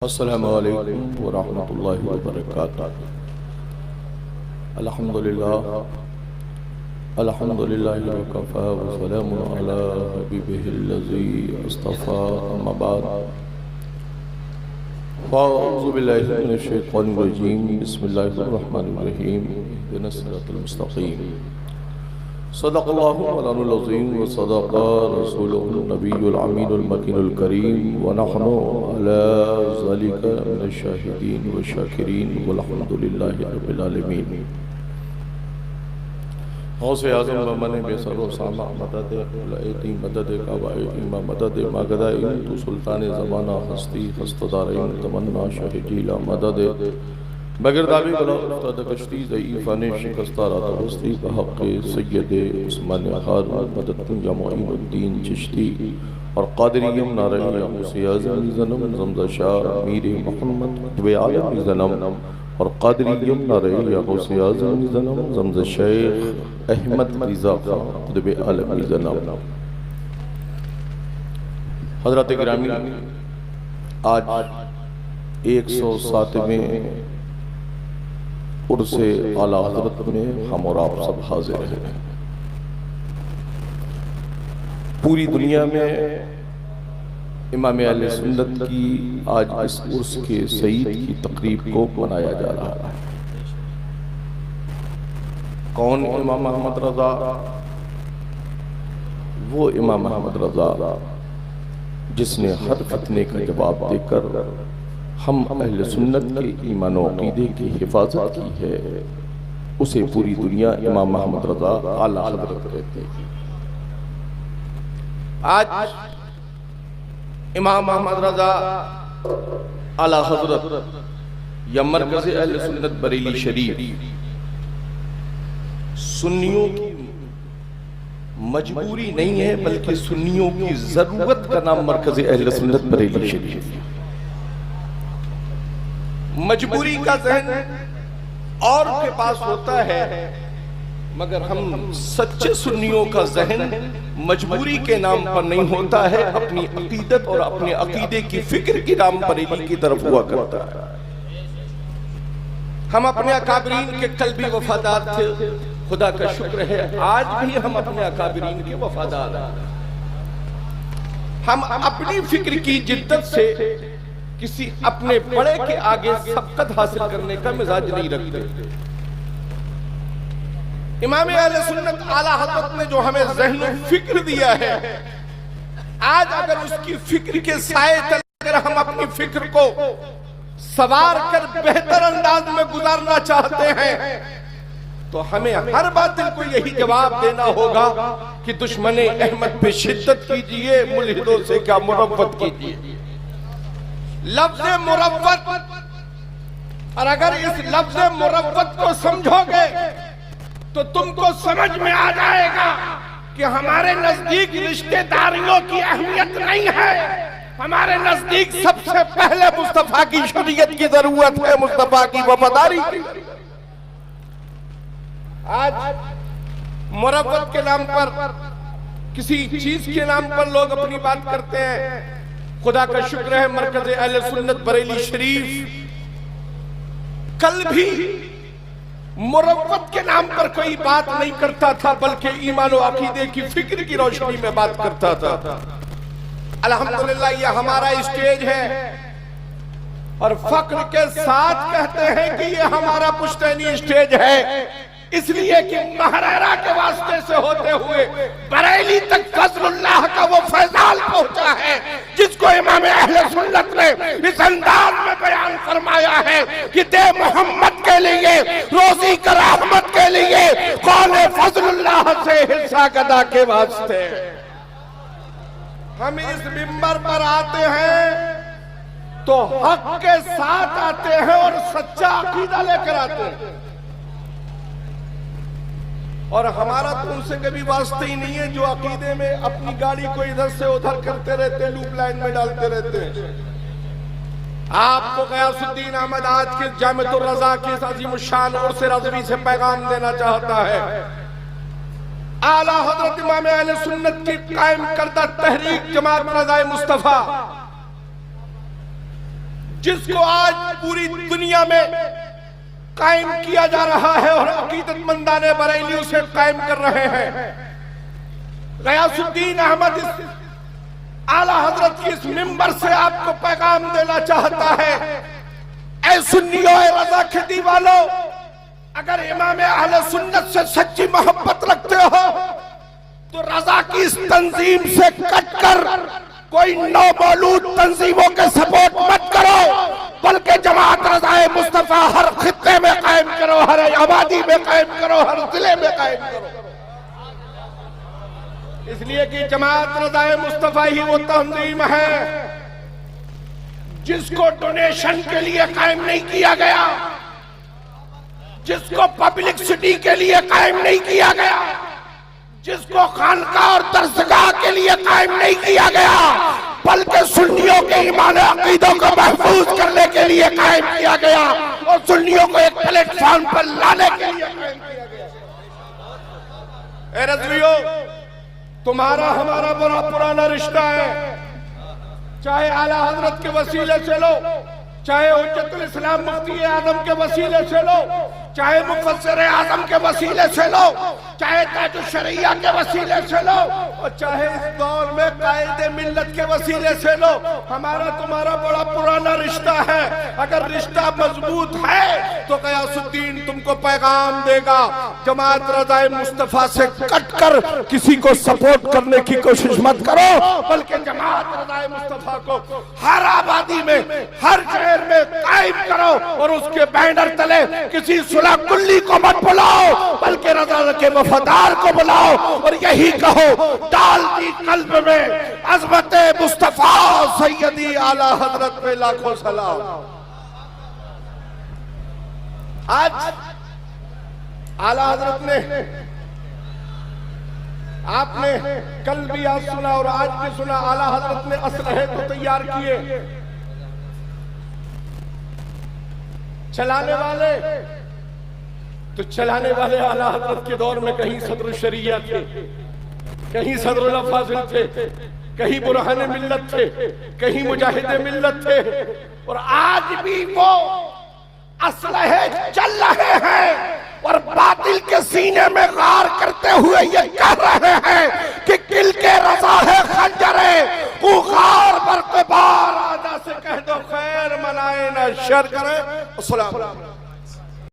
अस्सलामु अलैकुम व रहमतुल्लाहि व बरकातुहू। अल्हम्दुलिल्लाहि व कफ़ा व सलामुन अला हबीबिहिल्लज़ी इस्तफ़ा, अम्मा बाद। फ़अऊज़ु बिल्लाहि मिनश शैतानिर रजीम, बिस्मिल्लाहिर रहमानिर रहीम, इहदिनस सिरातल मुस्तक़ीम। सदक़ल्लाहु मौलानुल अज़ीम व सदक़ा रसूलुहुन नबियुल अमीनुल मकीनुल करीम व नहनु अला ज़ालिका मिनश शाहिदीन व शाकिरीन वल्हम्दुलिल्लाहि रब्बिल आलमीन। गौसे आज़म व मन बेसरो सामा मदद लैती मदद कावाइती मा मदद मागदाइन तू सुल्तान ज़माना हस्ती हस्तदारइन तमन्ना शाहिदीला मदद बगैर दावी बला उस्ताद कश्ती ज़ईफ़ान शिकस्ता राता वस्ती बहक़ सय्यद उस्मान हारून मदद या मुईनुद्दीन चिश्ती और क़ादिरियम नारई या गौसे आज़म ज़नम ज़मज़ा शाह मीर मोहम्मद क़ुत्ब आलम ज़नम और क़ादिरियम नारई या गौसे आज़म ज़नम ज़मज़ा शेख अहमद रिज़ा ख़ान क़ुत्ब आलम ज़नम। हज़रत गिरामी, आज 107वें उर्से आला हज़रत में हम और आप सब हाजिर हैं। पूरी दुनिया में इमाम अहले सुन्नत की आज इस उर्स के सईद की तकरीब को मनाया जा रहा है। कौन इमाम अहमद रज़ा? वो इमाम अहमद रज़ा जिसने हर फितने का जवाब देकर हम अहले सुन्नत के ईमान और अक़ीदे की हिफाजत की है, उसे पूरी दुनिया इमाम अहमद रज़ा आला हज़रत कहते हैं। आज इमाम अहमद रज़ा आला हज़रत या मरकज़ अहले सुन्नत बरेली शरीफ सुन्नियों की मजबूरी नहीं है, बल्कि सुन्नियों की जरूरत का नाम मरकज़ अहले सुन्नत बरेली शरीफ। मजबूरी का ज़हन और के पास होता है, मगर हम सच्चे सुन्नियों का ज़हन मजबूरी के नाम पर नहीं होता है, अपनी अकीदत और अपने अकीदे की फिक्र की नाम बरेली की तरफ हुआ करता है। हम अपने अकाबरीन के कल भी वफादार थे, खुदा का शुक्र है आज भी हम अपने अकाबरीन के वफादार हैं। हम अपनी फिक्र की जिद्दत से किसी अपने बड़े के आगे सबकत हासिल करने का मिजाज नहीं रखते। इमाम अहले सुन्नत आला हज़रत ने जो हमें ज़हन फिक्र दिया है, आज अगर उसकी फिक्र के साए तले अगर हम अपनी फिक्र को सवार कर बेहतर अंदाज में गुजारना चाहते हैं, तो हमें हर बातिल को यही जवाब देना होगा कि दुश्मने अहमद पे शिद्दत कीजिए, मुल्हिदों से क्या मुरव्वत कीजिए। लफ्ज़ मुरव्वत, और अगर इस लफ्ज़ मुरव्वत को समझोगे तो तुमको समझ में आ जाएगा कि हमारे नजदीक रिश्तेदारियों की अहमियत नहीं है, हमारे नजदीक सबसे पहले मुस्तफा की शरीयत की जरूरत है, मुस्तफा की वफादारी की। आज मुरव्वत के नाम पर, किसी चीज के नाम पर लोग अपनी बात करते हैं। खुदा का शुक्र है मरकज़ अहले सुन्नत बरेली शरीफ कल भी मुरव्वत के नाम पर कोई बात नहीं करता था, बल्कि ईमान और अकीदे की फिक्र की रोशनी में बात करता था। अल्हम्दुलिल्लाह ये हमारा स्टेज है और फख्र के साथ कहते हैं कि ये हमारा पुश्तैनी स्टेज है, इसलिए कि महरारा के वास्ते से होते हुए बरेली तक फज़लुल्लाह का वो फैजाल पहुंचा है, जिसको इमाम अहले सुन्नत ने इस अंदाज में बयान फरमाया है कि दे मोहम्मद के लिए, रोजी का रहमत के लिए, कौन फज़लुल्लाह से हिस्सा गदा के वास्ते। हम इस मिंबर पर आते हैं तो हक के साथ आते हैं और सच्चा अकीदा लेकर आते हैं, और हमारा तो उनसे कभी वास्ते ही नहीं है जो अकीदे में अपनी गाड़ी को इधर से उधर करते रहते, लूप लाइन में डालते रहते हैं। आपको गयासुद्दीन अहमद आज के जामिअतुर रज़ा के अज़ीमुश्शान उर्स रज़वी से पैगाम देना चाहता है। आला हज़रत इमाम अहले सुन्नत की कायम करदा तहरीक जमात रज़ाए मुस्तफा जिसको आज पूरी दुनिया में कायम किया जा रहा है और अकीदतमंदाने बरेली उसे कायम कर रहे हैं। गयासुद्दीन अहमद इस आला हजरत की इस मिंबर से आपको पैगाम देना चाहता है, ऐ सुन्नियों, ऐ रजा खेती वालों, अगर इमाम अहले सुन्नत से सच्ची मोहब्बत रखते हो तो रजा की इस तंजीम से कटकर कोई नौमौलूद तंजीमों के सपोर्ट मत करो, बल्कि जमात रज़ाए मुस्तफा हर खित्ते में कायम करो, हर आबादी में कायम करो, हर जिले में कायम करो। इसलिए कि जमात रज़ाए मुस्तफा ही वो तंजीम है जिसको डोनेशन के लिए कायम नहीं किया गया, जिसको पब्लिसिटी के लिए कायम नहीं किया गया, जिसको खानका और दरसगाह के लिए कायम नहीं किया गया, बल्कि सुन्नियों के ईमान अकीदों को महफूज करने के लिए कायम किया गया और सुन्नियों को एक प्लेटफॉर्म पर लाने के लिए कायम किया गया। ए रज़वियों, तुम्हारा हमारा बड़ा पुराना रिश्ता है, चाहे आला हजरत के वसीले से लो, चाहे हुज्जतुल इस्लाम मुफ्ती आजम के वसीले से लो, चाहे मुफस्सिर आजम के वसीले से लो, चाहे ताजुश शरिया के वसीले से लो, और चाहे इस दौर में कायदे मिल्लत के वसीले से लो, हमारा तुम्हारा बड़ा पुराना रिश्ता है। अगर रिश्ता मजबूत है तो गयासुद्दीन तुमको पैगाम देगा, जमात रज़ाए मुस्तफा से कटकर किसी को सपोर्ट करने की कोशिश मत करो, बल्कि जमात रज़ाए मुस्तफा को हर आबादी में, हर शहर में कायम करो और उसके बैनर तले किसी सुलह कुल्ली को मत बुलाओ, बल्कि रज़ा के वफादार को बुलाओ और यही कहो, डाल दी कल्ब में अज़मत मुस्तफा सैयदी आला हजरत पे लाखों सलाम। आज आला हजरत ने, आपने कल भी आज सुना और आज भी सुना, आला हजरत ने असलहे तो तैयार किए, चलाने वाले आला हजरत के दौर में कहीं सदर शरिया थे, कहीं सदरुल फाजिल थे, कहीं बुरहान मिल्लत थे, कहीं मुजाहिद मिल्लत थे, और आज भी वो असलहे चल रहे हैं और बातिल के सीने में गार करते हुए ये कह रहे हैं कि किल के रजा है खंजरे कुखार बरकबार, आजा से कह दो खैर मनाए ना शर करे। अस्सलाम।